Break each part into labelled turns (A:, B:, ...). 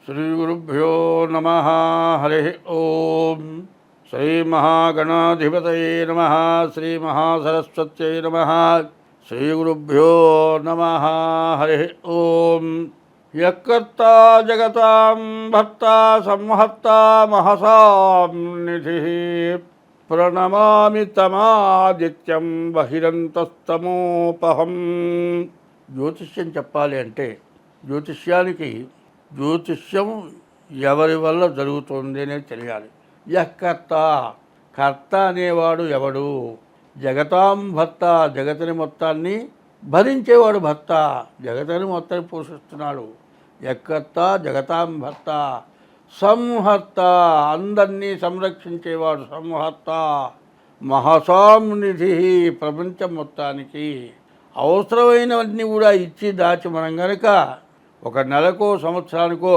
A: శ్రీగురుభ్యో నమ. హరి ఓం. శ్రీమహాగణాధిపతయే నమ. శ్రీమహాసరస్వత్యై నమ. శ్రీగురుభ్యో నమ. హరి ఓం. యకర్తా జగతాం భర్తా సంహర్తా మహసాం నిధి ప్రణమామి తమాదిత్యం బహిరంతస్తమోపహం. జ్యోతిష్యం చెప్పాలి అంటే జ్యోతిష్యం ఎవరి వల్ల జరుగుతుంది అనేది తెలియాలి. యకర్త, కర్త అనేవాడు ఎవడు? జగతాం భర్త, జగతిని మొత్తాన్ని భరించేవాడు భర్త, జగతిని మొత్తాన్ని పోషిస్తున్నాడు. యకర్త జగతాం భర్త. సంహర్త, అందరినీ సంరక్షించేవాడు సంహర్త. మహసాం నిధి, ప్రపంచం మొత్తానికి అవసరమైనవన్నీ కూడా ఇచ్చి దాచి మనం కనుక ఒక నెలకో సంవత్సరానికో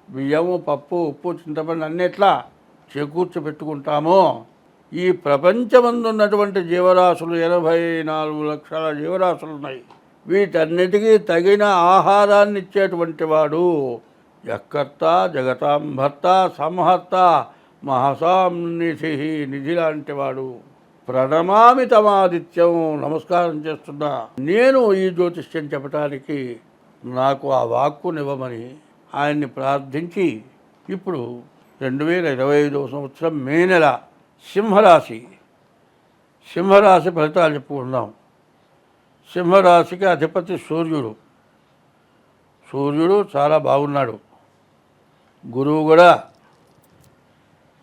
A: బియ్యము, పప్పు, ఉప్పు, చింతపండు అన్నిట్లా చేకూర్చిపెట్టుకుంటామో ఈ ప్రపంచమందు ఉన్నటువంటి జీవరాశులు 84 లక్షల జీవరాశులు ఉన్నాయి. వీటన్నిటికీ తగిన ఆహారాన్ని ఇచ్చేటువంటి వాడు యకర్త జగతాం భర్త సంహర్త మహసాం నిధి, నిధి లాంటి వాడు. ప్రణమామి తమాదిత్యం, నమస్కారం చేస్తున్నా నేను ఈ జ్యోతిష్యం చెప్పటానికి నాకు ఆ వాక్కునివ్వమని ఆయన్ని ప్రార్థించి ఇప్పుడు 2025 సంవత్సరం మే నెల సింహరాశి ఫలితాలు చెప్పుకుందాం. సింహరాశికి అధిపతి సూర్యుడు చాలా బాగున్నాడు. గురువు కూడా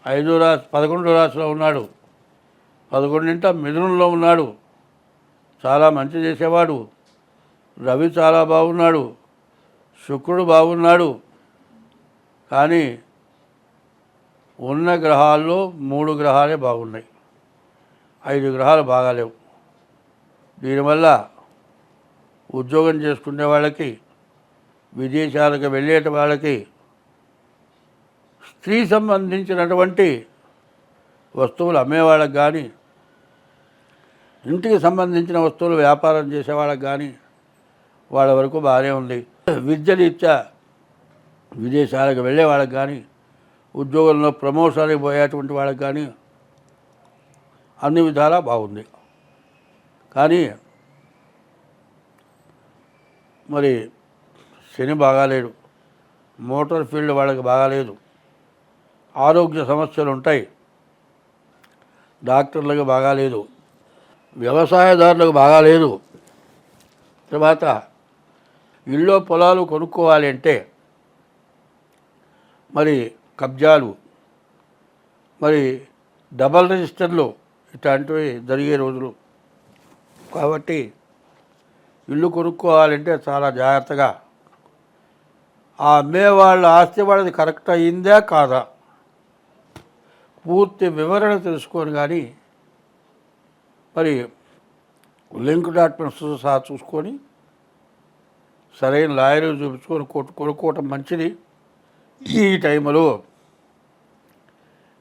A: 11వ రాశిలో ఉన్నాడు. 11వ మిథునంలో ఉన్నాడు, చాలా మంచి చేసేవాడు. రవి చాలా బాగున్నాడు, శుక్రుడు బాగున్నాడు. కానీ ఉన్న గ్రహాల్లో 3 గ్రహాలే బాగున్నాయి, 5 గ్రహాలు బాగాలేవు. దీనివల్ల ఉద్యోగం చేసుకునే వాళ్ళకి, విదేశాలకు వెళ్ళేట వాళ్ళకి, స్త్రీ సంబంధించినటువంటి వస్తువులు అమ్మేవాళ్ళకి కానీ, ఇంటికి సంబంధించిన వస్తువులు వ్యాపారం చేసేవాళ్ళకి కానీ వాళ్ళ వరకు బాగానే ఉంది. విద్యరీత్యా విదేశాలకు వెళ్ళే వాళ్ళకి కానీ, ఉద్యోగంలో ప్రమోషన్కి పోయేటువంటి వాళ్ళకి కానీ అన్ని విధాలా బాగుంది. కానీ మరి శని బాగాలేడు, మోటార్ ఫీల్డ్ వాళ్ళకి బాగాలేదు, ఆరోగ్య సమస్యలు ఉంటాయి, డాక్టర్లకు బాగాలేదు, వ్యవసాయదారులకు బాగాలేదు. తర్వాత ఇళ్ళు పొలాలు కొనుక్కోవాలి అంటే మరి కబ్జాలు, మరి డబల్ రిజిస్టర్లు ఇట్లాంటివి జరిగే రోజులు. కాబట్టి ఇల్లు కొనుక్కోవాలంటే చాలా జాగ్రత్తగా ఆ అమ్మేవాళ్ళ ఆస్తి వాళ్ళది కరెక్ట్ అయిందా కాదా పూర్తి వివరణ తెలుసుకొని కానీ మరి లింక్ డాక్యుమెంట్స్ సహా చూసుకొని సరైన లాయర్ చూపించుకొని కొనుక్కోవటం మంచిది. ఈ టైంలో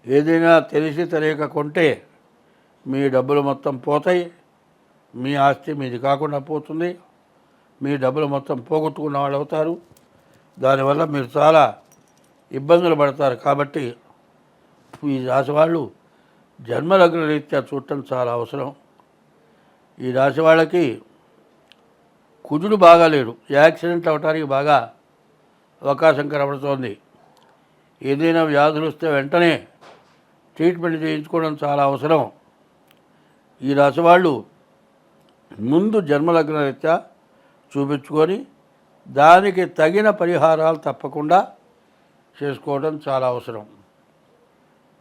A: ఏదైనా తెలిసి తెలియక కొంటే మీ డబ్బులు మొత్తం పోతాయి, మీ ఆస్తి మీది కాకుండా పోతుంది, మీ డబ్బులు మొత్తం పోగొట్టుకున్న వాళ్ళు అవుతారు. దానివల్ల మీరు చాలా ఇబ్బందులు పడతారు. కాబట్టి ఈ రాశి వాళ్ళు జన్మలగ్న రీత్యా చూడటం చాలా అవసరం. ఈ రాశి వాళ్ళకి కుజుడు బాగాలేడు, యాక్సిడెంట్ అవ్వటానికి బాగా అవకాశం కనబడుతోంది. ఏదైనా వ్యాధులు వస్తే వెంటనే ట్రీట్మెంట్ చేయించుకోవడం చాలా అవసరం. ఈ రాశి వాళ్ళు ముందు జన్మలగ్న రీత్యా చూపించుకొని దానికి తగిన పరిహారాలు తప్పకుండా చేసుకోవడం చాలా అవసరం.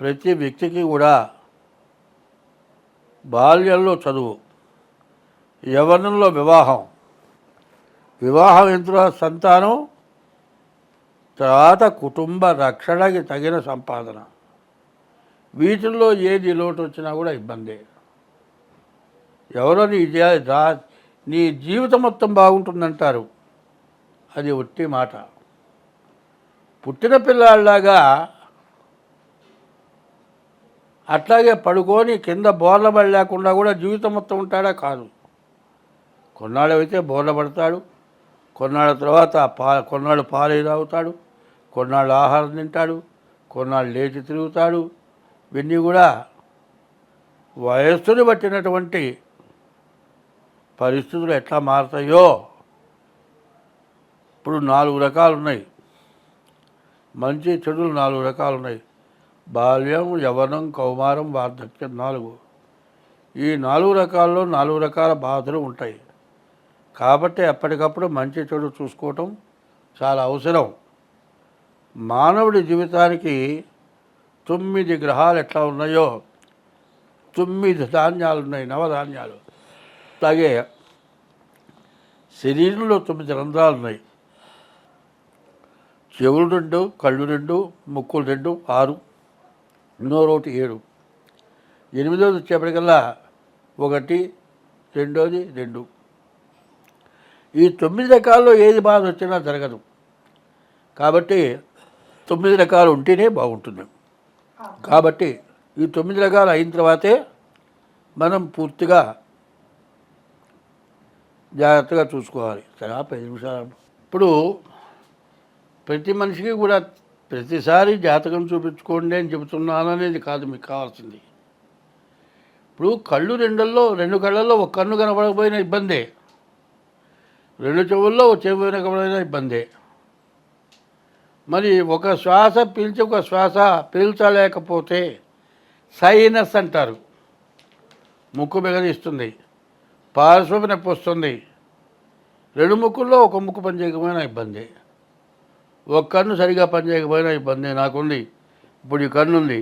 A: ప్రతి వ్యక్తికి కూడా బాల్యంలో చదువు, యవ్వనంలో వివాహం ఎంత సంతానం, తర్వాత కుటుంబ రక్షణకి తగిన సంపాదన, వీటిల్లో ఏది లోటు వచ్చినా కూడా ఇబ్బందే. ఎవరో నీ జీవితం మొత్తం బాగుంటుందంటారు, అది ఒట్టి మాట. పుట్టిన పిల్లాళ్ళలాగా అట్లాగే పడుకొని కింద బోర్ల పడి లేకుండా కూడా జీవితం మొత్తం ఉంటాడా? కాదు. కొన్నాళ్ళు అయితే బోర్ల పడతాడు, కొన్నాళ్ళ తర్వాత కొన్నాళ్ళు పాలు తాగుతాడు, కొన్నాళ్ళు ఆహారం తింటాడు, కొన్నాళ్ళు లేచి తిరుగుతాడు. ఇవన్నీ కూడా వయస్సుని బట్టినటువంటి పరిస్థితులు ఎట్లా మారుతాయో. ఇప్పుడు 4 రకాలు ఉన్నాయి, మంచి చెడులు 4 రకాలు ఉన్నాయి. బాల్యం, యవ్వనం, కౌమారం, వార్ధక్యం 4. ఈ 4 రకాల్లో 4 రకాల బాధలు ఉంటాయి. కాబట్టి ఎప్పటికప్పుడు మంచి చెడు చూసుకోవటం చాలా అవసరం. మానవుడి జీవితానికి 9 గ్రహాలు ఎట్లా ఉన్నాయో 9 ధాన్యాలు ఉన్నాయి, నవధాన్యాలు. అలాగే శరీరంలో 9 రంధ్రాలు ఉన్నాయి. చెవులు 2, కళ్ళు 2, ముక్కులు 2, 6, నోరు 1, 7. 8వది వచ్చేప్పటికల్లా 1, 2, 2. ఈ 9 రకాల్లో ఏది బాధ వచ్చినా జరగదు. కాబట్టి 9 రకాలు ఉంటేనే బాగుంటుంది. కాబట్టి ఈ 9 రకాలు అయిన తర్వాతే మనం పూర్తిగా జాగ్రత్తగా చూసుకోవాలి. సరే 10 నిమిషాలు. ఇప్పుడు ప్రతి మనిషికి కూడా ప్రతిసారి జాతకం చూపించుకోండి అని చెబుతున్నాను అనేది కాదు మీకు కావాల్సింది. ఇప్పుడు కళ్ళు 2 కళ్ళల్లో ఒక కన్ను కనబడకపోయినా ఇబ్బందే, 2 చెవుల్లో ఒక చెవి కనబడినా ఇబ్బందే. మరి ఒక శ్వాస పీల్చి ఒక శ్వాస పీల్చలేకపోతే సైనస్ అంటారు, ముక్కు బిగదీస్తుంది, పార్శ్వపు నొప్పి వస్తుంది. 2 ముక్కుల్లో ఒక ముక్కు పనిచేయకపోయినా ఇబ్బంది, ఒక కన్ను సరిగా పనిచేయకపోయినా ఇబ్బంది. నాకుంది, ఇప్పుడు ఈ కన్ను ఉంది,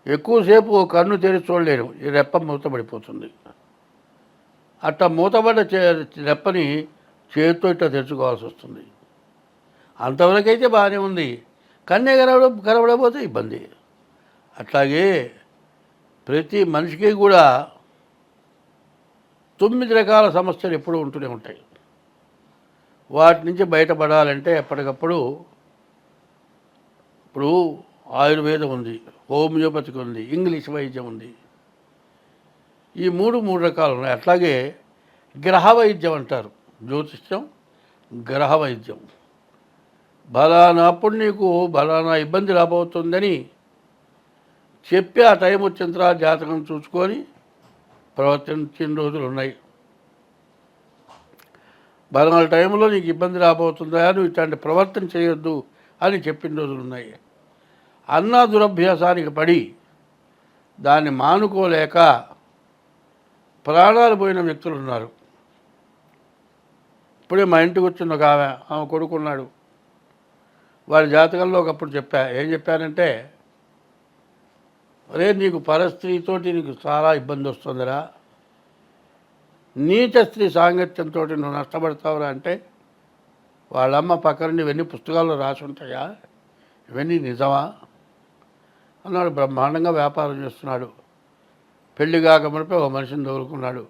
A: ఎక్కువసేపు ఒక కన్ను తెరిచి చూడలేను, ఈ రెప్ప మూతపడిపోతుంది. అట్లా మూతపడ్డ రెప్పని చేతితో ఇట్లా తెరుచుకోవాల్సి వస్తుంది. అంతవరకైతే బాగానే ఉంది, కన్నే కనబడకపోతే ఇబ్బంది. అట్లాగే ప్రతి మనిషికి కూడా 9 రకాల సమస్యలు ఎప్పుడూ ఉంటూనే ఉంటాయి. వాటి నుంచి బయటపడాలంటే ఎప్పటికప్పుడు ఇప్పుడు ఆయుర్వేదం ఉంది, హోమియోపతికి ఉంది, ఇంగ్లీష్ వైద్యం ఉంది. ఈ 3 రకాలు ఉన్నాయి. అట్లాగే గ్రహ వైద్యం అంటారు, జ్యోతిష్యం, గ్రహ వైద్యం. బలానప్పుడు నీకు బలానా ఇబ్బంది రాబోతుందని చెప్పి ఆ టైం వచ్చిన తర్వాత జాతకం చూసుకొని ప్రవర్తించిన రోజులు ఉన్నాయి. బలానా టైంలో నీకు ఇబ్బంది రాబోతుందా, నువ్వు ఇట్లాంటి ప్రవర్తన చేయొద్దు అని చెప్పిన రోజులు ఉన్నాయి. అన్నా దురభ్యాసానికి పడి దాన్ని మానుకోలేక ప్రాణాలు పోయిన వ్యక్తులు ఉన్నారు. ఇప్పుడే మా ఇంటికి వచ్చిన ఒక ఆమె కొడుకున్నాడు. వారి జాతకంలో ఒకప్పుడు ఏం చెప్పానంటే, అరే నీకు పరస్త్రీతోటి నీకు చాలా ఇబ్బంది వస్తుందిరా, నీచ స్త్రీ సాంగత్యంతో నువ్వు నష్టపడతావురా అంటే, వాళ్ళమ్మ పక్కన ఇవన్నీ పుస్తకాల్లో రాసి ఉంటాయా, ఇవన్నీ నిజమా అన్నాడు. బ్రహ్మాండంగా వ్యాపారం చేస్తున్నాడు. పెళ్లి కాకమునిపై ఒక మనిషిని తగులుకున్నాడు,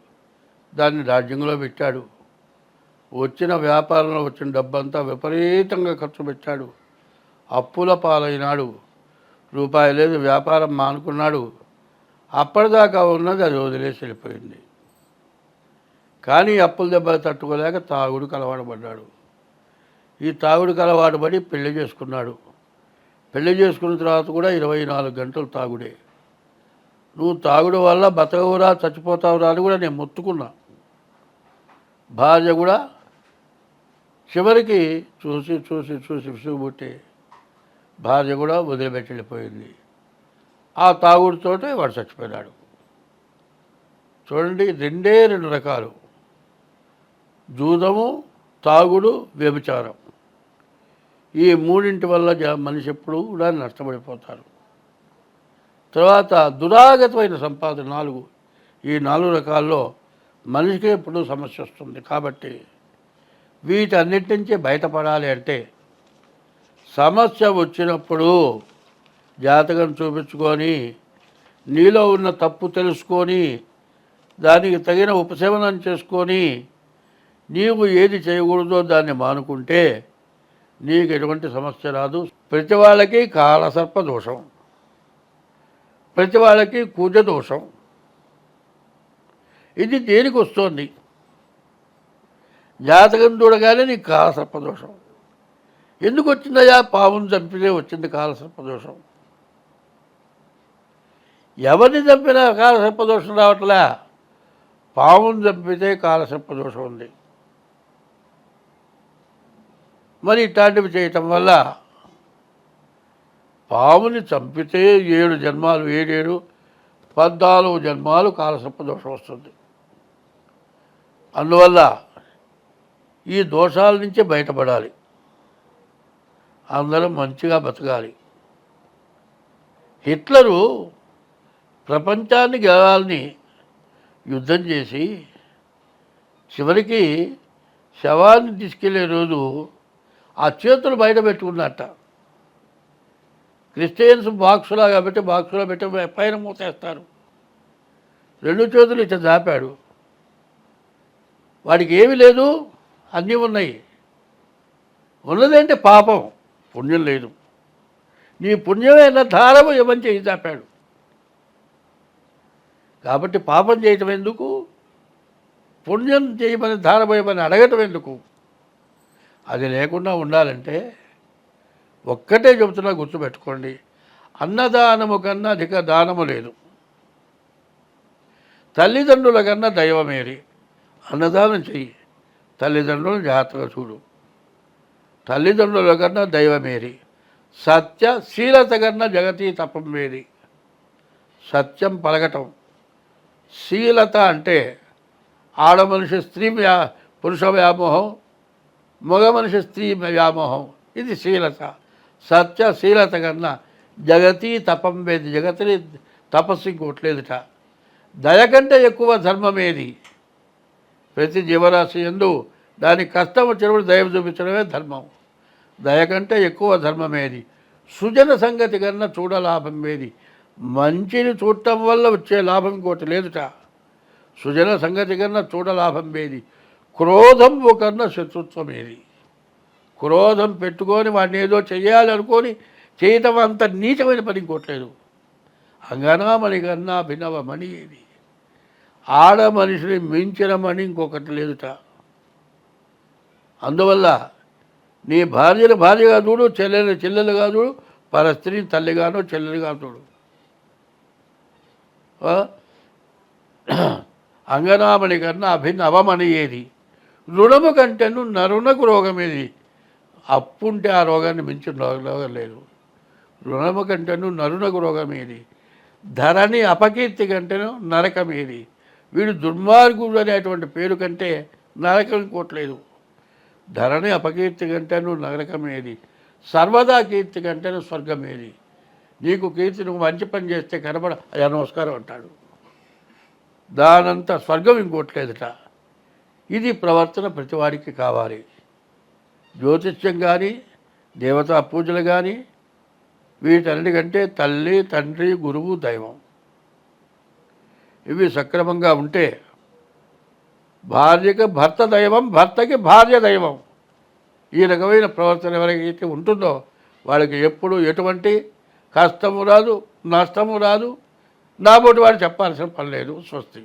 A: దాన్ని రాజ్యంలో పెట్టాడు. వచ్చిన వ్యాపారంలో వచ్చిన డబ్బంతా విపరీతంగా ఖర్చు పెట్టాడు, అప్పుల పాలైనాడు. రూపాయి లేదు, వ్యాపారం మానుకున్నాడు. అప్పటిదాకా ఉన్నది అది వదిలేసి వెళ్ళిపోయింది. కానీ అప్పుల దెబ్బలు తట్టుకోలేక తాగుడుకు అలవాటు పడ్డాడు. ఈ తాగుడుకు అలవాటు పడి పెళ్లి చేసుకున్నాడు. పెళ్లి చేసుకున్న తర్వాత కూడా 24 గంటలు తాగుడే. నువ్వు తాగుడు వల్ల బతకవురా చచ్చిపోతావురా అని కూడా నేను మొత్తుకున్నా. భార్య కూడా చివరికి చూసి విసుగుబుట్టి భార్య కూడా వదిలిపెట్టి వెళ్ళిపోయింది. ఆ తాగుడుతోటే వాడు చచ్చిపోయినాడు. చూడండి, 2 రకాలు, జూదము, తాగుడు, వ్యభిచారం. ఈ 3 వల్ల మనిషి ఎప్పుడు కూడా నష్టపడిపోతారు. తర్వాత దురాగతమైన సంపాదన 4. ఈ 4 రకాల్లో మనిషికి ఎప్పుడు సమస్య వస్తుంది. కాబట్టి వీటన్నిటి నుంచి బయటపడాలి అంటే సమస్య వచ్చినప్పుడు జాతకం చూపించుకొని నీలో ఉన్న తప్పు తెలుసుకొని దానికి తగిన ఉపశమనం చేసుకొని నీవు ఏది చేయకూడదో దాన్ని మానుకుంటే నీకు ఎటువంటి సమస్య రాదు. ప్రతి వాళ్ళకి కాలసర్ప దోషం, ప్రతి వాళ్ళకి కుజ దోషం. ఇది దేనికి వస్తుంది? జాతకం చూడగానే నీకు కాలసర్ప దోషం. ఎందుకు వచ్చిందయ్యా? పావును చంపితే వచ్చింది కాలసర్పదోషం. ఎవరిని చంపినా కాలసర్పదోషం రావట్లే, పావును చంపితే కాలసర్పదోషం ఉంది. మరి ఇట్లాంటివి చేయటం వల్ల పావుని చంపితే 7 జన్మాలు, 7 14 జన్మాలు కాలసర్పదోషం వస్తుంది. అందువల్ల ఈ దోషాల నుంచి బయటపడాలి, అందరం మంచిగా బతకాలి. హిట్లరు ప్రపంచాన్ని గెలవాలని యుద్ధం చేసి చివరికి శవాన్ని తీసుకెళ్లే రోజు ఆ చేతులు బయట పెట్టుకున్నట్ట. క్రిస్టియన్స్ బాక్సులా కాబట్టి బాక్సులో పెట్టి పైన మూసేస్తారు. 2 చేతులు ఇట్లా దాపాడు. వాడికి ఏమీ లేదు, అన్నీ ఉన్నాయి. ఉన్నదేంటే పాపం, పుణ్యం లేదు. నీ పుణ్యమైన ధారము ఏమని చేయి దాపాడు. కాబట్టి పాపం చేయటం ఎందుకు, పుణ్యం చేయమని ధారపోయమని అడగటం ఎందుకు? అది లేకుండా ఉండాలంటే ఒక్కటే చెబుతున్నా, గుర్తుపెట్టుకోండి, అన్నదానము కన్నా అధిక దానము లేదు. తల్లిదండ్రుల కన్నా దైవమేరి. అన్నదానం చెయ్యి, తల్లిదండ్రులను జాగ్రత్తగా చూడు. తల్లిదండ్రుల కన్నా దైవమేరి. సత్యశీలత కన్నా జగతి తపం మేరి. సత్యం పలకటం. శీలత అంటే ఆడ మనిషి స్త్రీ పురుష వ్యామోహం, మగ మనిషి స్త్రీ వ్యామోహం, ఇది శీలత. సత్యశీలత కన్నా జగతి తపం వేది. జగతిని తపస్సు ఇంకోట్లేదుట. దయ కంటే ఎక్కువ ధర్మమేది. ప్రతి జీవరాశి ఎందు దానికి కష్టం వచ్చినప్పుడు దయ చూపించడమే ధర్మం. దయ కంటే ఎక్కువ ధర్మమేది. సుజన సంగతి కన్నా చూడలాభం ఏది. మంచిని చూడటం వల్ల వచ్చే లాభం ఇంకోటి లేదుట. సుజన సంగతి కన్నా చూడలాభం ఏది. క్రోధము కన్నా శత్రుత్వం ఏది. క్రోధం పెట్టుకొని వాడిని ఏదో చెయ్యాలనుకొని చేయటం అంత నీచమైన పని ఇంకోట్లేదు. అంగనామణి కన్నా భిన్నవమణి ఏది. ఆడ మనిషిని మించిన మణి ఇంకొకటి లేదుట. అందువల్ల నీ భార్యను భార్యగా చూడు, చెల్లెలుగా చూడు, పర స్త్రీని తల్లిగానో చెల్లెలుగా చూడు. అంగనామణి కన్నా అవమణి ఏది. రుణము కంటేను నరునకు రోగం ఏది. అప్పుంటే ఆ రోగాన్ని మించిన రోగం లేదు. రుణము కంటేను నరునకు రోగం ఏది. ధరణి అపకీర్తి కంటేను నరకం ఏది. వీడు దుర్మార్గుడు అనేటువంటి పేరు కంటే నరకం ఇంకోట్లేదు. ధరణి అపకీర్తి కంటేను నరకం ఏది. సర్వదా కీర్తి కంటేను స్వర్గం ఏది. నీకు కీర్తి, నువ్వు మంచి పని చేస్తే కనబడ అయ్యా నమస్కారం అంటాడు. దానంతా స్వర్గం ఇంకోట్లేదుట. ఇది ప్రవర్తన ప్రతివాడికి కావాలి. జ్యోతిష్యం కానీ, దేవతా పూజలు కానీ, వీటన్నిటికంటే తల్లి, తండ్రి, గురువు, దైవం ఇవి సక్రమంగా ఉంటే భార్యకి భర్త దైవం, భర్తకి భార్య దైవం. ఈ రకమైన ప్రవర్తన ఎవరికైతే ఉంటుందో వాళ్ళకి ఎప్పుడు ఎటువంటి కష్టము రాదు, నష్టము రాదు. నాబోటి వాడు చెప్పాల్సిన పని లేదు. స్వస్తి.